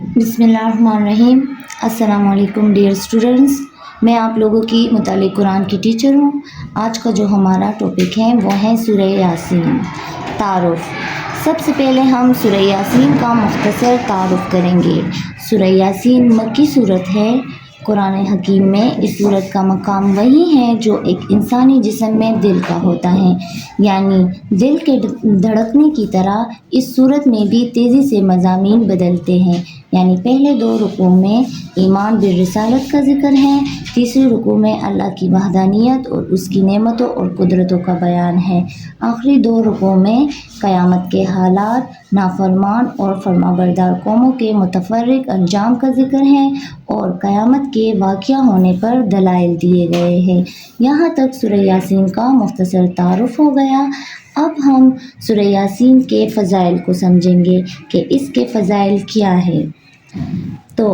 بسم اللہ الرحمن الرحیم۔ السلام علیکم ڈیئر اسٹوڈنٹس، میں آپ لوگوں کی مطالعہ قرآن کی ٹیچر ہوں۔ آج کا جو ہمارا ٹاپک ہے وہ ہے سورہ یاسین، تعارف۔ سب سے پہلے ہم سورہ یاسین کا مختصر تعارف کریں گے۔ سورہ یاسین مکی صورت ہے۔ قرآن حکیم میں اس صورت کا مقام وہی ہے جو ایک انسانی جسم میں دل کا ہوتا ہے، یعنی دل کے دھڑکنے کی طرح اس صورت میں بھی تیزی سے مضامین بدلتے ہیں۔ یعنی پہلے 2 رکوع میں ایمان بالرسالت کا ذکر ہے، تیسری رکوع میں اللہ کی وحدانیت اور اس کی نعمتوں اور قدرتوں کا بیان ہے، آخری 2 رکوع میں قیامت کے حالات، نافرمان اور فرمانبردار قوموں کے متفرق انجام کا ذکر ہے اور قیامت کے واقع ہونے پر دلائل دیے گئے ہیں۔ یہاں تک سورہ یاسین کا مختصر تعارف ہو گیا۔ اب ہم سورہ یاسین کے فضائل کو سمجھیں گے کہ اس کے فضائل کیا ہے۔ تو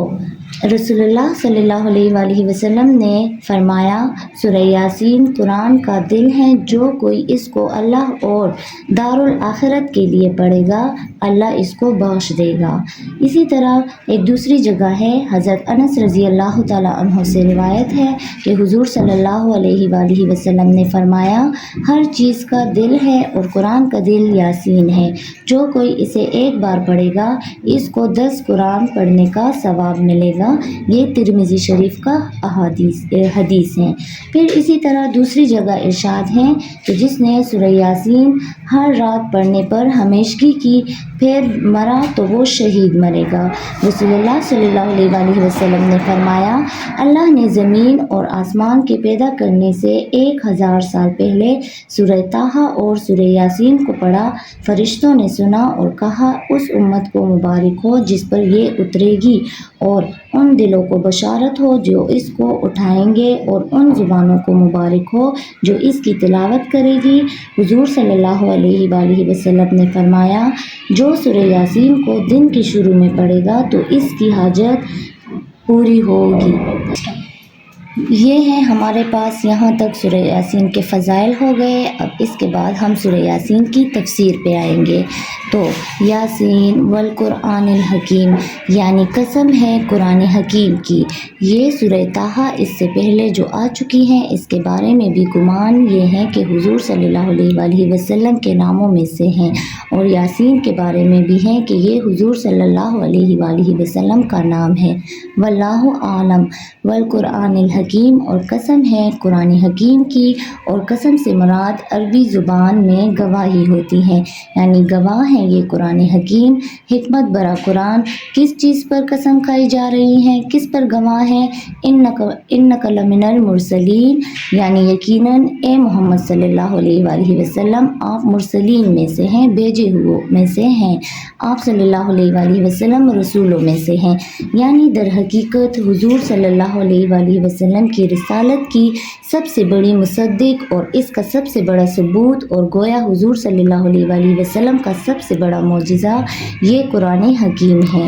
رسول اللہ صلی اللہ علیہ وآلہ وسلم نے فرمایا، سورہ یاسین قرآن کا دل ہے، جو کوئی اس کو اللہ اور دارالآخرت کے لیے پڑھے گا اللہ اس کو بخش دے گا۔ اسی طرح ایک دوسری جگہ ہے، حضرت انس رضی اللہ تعالیٰ عنہ سے روایت ہے کہ حضور صلی اللہ علیہ وآلہ وسلم نے فرمایا، ہر چیز کا دل ہے اور قرآن کا دل یاسین ہے، جو کوئی اسے ایک بار پڑھے گا اس کو 10 قرآن پڑھنے کا ثواب ملے گا۔ یہ ترمذی شریف کا حدیث ہے۔ پھر اسی طرح دوسری جگہ ارشاد ہے کہ جس نے سورہ یاسین ہر رات پڑھنے پر ہمیشگی کی پھر مرا تو وہ شہید مرے گا۔ رسول اللہ صلی اللہ علیہ وآلہ وسلم نے فرمایا، اللہ نے زمین اور آسمان کے پیدا کرنے سے 1000 سال پہلے سورہ طٰہٰ اور سورہ یاسین کو پڑھا، فرشتوں نے سنا اور کہا، اس امت کو مبارک ہو جس پر یہ اترے گی، اور ان دلوں کو بشارت ہو جو اس کو اٹھائیں گے، اور ان زبانوں کو مبارک ہو جو اس کی تلاوت کرے گی۔ حضور صلی اللہ علیہ وآلہ وسلم نے فرمایا، جو سورہ یاسین کو دن کے شروع میں پڑھے گا تو اس کی حاجت پوری ہوگی۔ یہ ہے ہمارے پاس یہاں تک سورہ یاسین کے فضائل ہو گئے۔ اب اس کے بعد ہم سورہ یاسین کی تفسیر پہ آئیں گے۔ تو یاسین والقرآن الحکیم، یعنی قسم ہے قرآن حکیم کی۔ یہ سورہ طٰہٰ اس سے پہلے جو آ چکی ہیں، اس کے بارے میں بھی گمان یہ ہے کہ حضور صلی اللہ علیہ وآلہ وسلم کے ناموں میں سے ہیں، اور یاسین کے بارے میں بھی ہے کہ یہ حضور صلی اللہ علیہ وآلہ وسلم کا نام ہے۔ واللہ اعلم۔ والقرآن الحکیم، اور قسم ہے قرآن حکیم کی، اور قسم سے مراد عربی زبان میں گواہی ہوتی ہے، یعنی گواہ ہے یہ قرآن حکیم۔ حکمت برا قرآن، کس چیز پر قسم کھائی جا رہی ہے، کس پر گواہ ہے؟ انک لمن المرسلین، یعنی یقیناً اے محمد صلی اللہ علیہ وآلہ وسلم آپ مرسلین میں سے ہیں، بھیجے ہوئے میں سے ہیں۔ آپ صلی اللہ علیہ وآلہ وسلم رسولوں میں سے ہیں، یعنی در حقیقت حضور صلی اللہ علیہ وآلہ وسلم کی رسالت کی سب سے بڑی مصدق اور اس کا سب سے بڑا ثبوت، اور گویا حضور صلی اللہ علیہ وآلہ وسلم کا سب سے بڑا معجزہ یہ قرآن حکیم ہے۔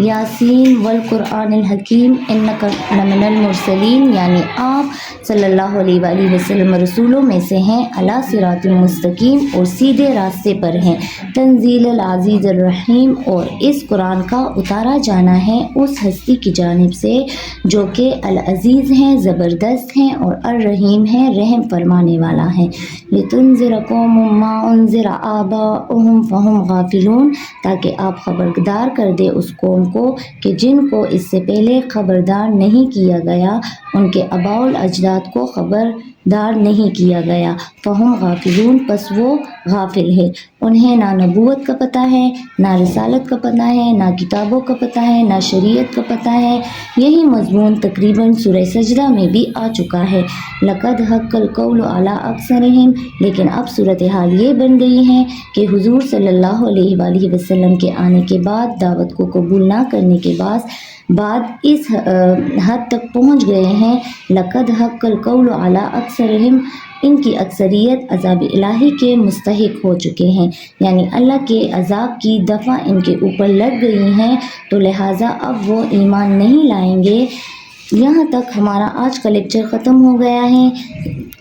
یاسین والقرآن الحکیم انک لمن المرسلین، یعنی آپ صلی اللہ علیہ وآلہ وسلم رسولوں میں سے ہیں، علی صراط مستقیم، اور سیدھے راستے پر ہیں۔ تنزیل العزیز الرحیم، اور اس قرآن کا اتارا جانا ہے اس ہستی کی جانب سے جو کہ العزیز ہیں، زبردست ہیں، اور الرحیم ہیں، رحم فرمانے والا ہے۔ لتنذر قوم ما انذر آباؤہم فہم غافلون، تاکہ آپ خبردار کر دے اس قوم کو کہ جن کو اس سے پہلے خبردار نہیں کیا گیا، ان کے آباء الاجداد کو خبردار نہیں کیا گیا، فہم غافلون، پس وہ غافل ہے، انہیں نہ نبوت کا پتہ ہے، نہ رسالت کا پتہ ہے، نہ کتابوں کا پتہ ہے، نہ شریعت کا پتہ ہے۔ یہی مضمون تقریباً سورہ سجدہ میں بھی آ چکا ہے۔ لقد حق القول علی اکثرہم، لیکن اب صورتحال یہ بن گئی ہے کہ حضور صلی اللہ علیہ وآلہ وسلم کے آنے کے بعد، دعوت کو قبول نہ کرنے کے بعد اس حد تک پہنچ گئے ہیں، لقد حق القول علی اکثرہم، ان کی اکثریت عذاب الہی کے مستحق ہو چکے ہیں، یعنی اللہ کے عذاب کی دفعہ ان کے اوپر لگ گئی ہیں، تو لہٰذا اب وہ ایمان نہیں لائیں گے۔ یہاں تک ہمارا آج کا لیکچر ختم ہو گیا ہے،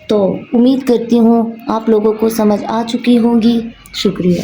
تو امید کرتی ہوں آپ لوگوں کو سمجھ آ چکی ہوگی۔ شکریہ۔